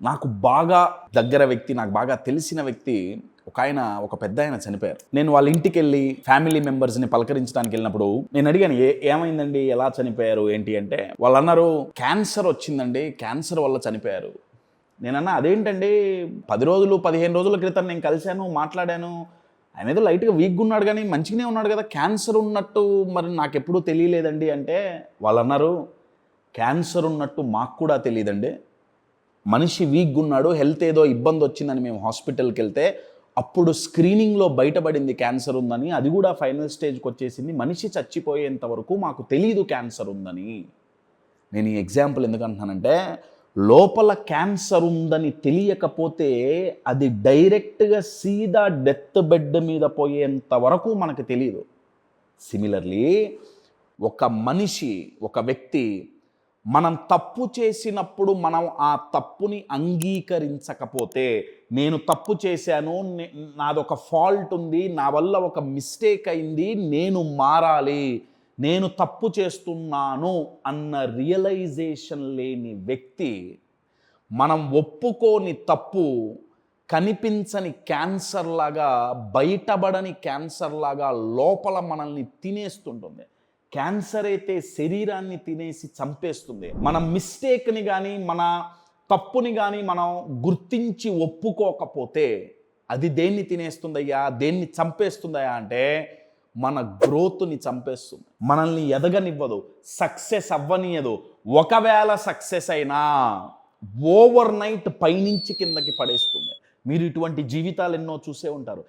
నాకు బాగా దగ్గర వ్యక్తి, నాకు బాగా తెలిసిన వ్యక్తి ఒక పెద్ద ఆయన చనిపోయారు. నేను వాళ్ళ ఇంటికి వెళ్ళి ఫ్యామిలీ మెంబర్స్ని పలకరించడానికి వెళ్ళినప్పుడు నేను అడిగాను, ఏమైందండి, ఎలా చనిపోయారు ఏంటి అంటే, వాళ్ళు అన్నారు క్యాన్సర్ వచ్చిందండి, క్యాన్సర్ వల్ల చనిపోయారు. నేనన్నా అదేంటండి, 10 రోజులు 15 రోజుల క్రితం నేను కలిశాను, మాట్లాడాను, ఆయన ఏదో లైట్గా వీక్గా ఉన్నాడు కానీ మంచిగానే ఉన్నాడు కదా, క్యాన్సర్ ఉన్నట్టు మరి నాకు ఎప్పుడూ తెలియలేదండి అంటే, వాళ్ళు అన్నారు క్యాన్సర్ ఉన్నట్టు మాకు కూడా తెలియదండి. మనిషి వీక్గా ఉన్నాడు, హెల్త్ ఏదో ఇబ్బంది వచ్చిందని మేము హాస్పిటల్కి వెళ్తే అప్పుడు స్క్రీనింగ్లో బయటపడింది క్యాన్సర్ ఉందని, అది కూడా ఫైనల్ స్టేజ్కి వచ్చేసింది. మనిషి చచ్చిపోయేంత వరకు మాకు తెలియదు క్యాన్సర్ ఉందని. నేను ఈ ఎగ్జాంపుల్ ఎందుకు అంటున్నానంటే, లోపల క్యాన్సర్ ఉందని తెలియకపోతే అది డైరెక్ట్గా సీదా డెత్ బెడ్ మీద పోయేంత వరకు మనకు తెలియదు. సిమిలర్లీ ఒక మనిషి, ఒక వ్యక్తి మనం తప్పు చేసినప్పుడు మనం ఆ తప్పుని అంగీకరించకపోతే, నేను తప్పు చేశాను, నాదొక ఫాల్ట్ ఉంది, నా వల్ల ఒక మిస్టేక్ అయింది, నేను మారాలి, నేను తప్పు చేస్తున్నాను అన్న రియలైజేషన్ లేని వ్యక్తి, మనం ఒప్పుకోని తప్పు కనిపించని క్యాన్సర్ లాగా, బయటపడని క్యాన్సర్ లాగా లోపల మనల్ని తినేస్తుంటుంది. క్యాన్సర్ అయితే శరీరాన్ని తినేసి చంపేస్తుంది. మన మిస్టేక్ని కానీ మన తప్పుని కానీ మనం గుర్తించి ఒప్పుకోకపోతే అది దేన్ని తినేస్తుందయ్యా, దేన్ని చంపేస్తుందయ్యా అంటే మన గ్రోత్ని చంపేస్తుంది, మనల్ని ఎదగనివ్వదు, సక్సెస్ అవ్వనియదు. ఒకవేళ సక్సెస్ అయినా ఓవర్ నైట్ పైనుంచి కిందకి పడేస్తుంది. మీరు ఇటువంటి జీవితాలు ఎన్నో చూసే ఉంటారు.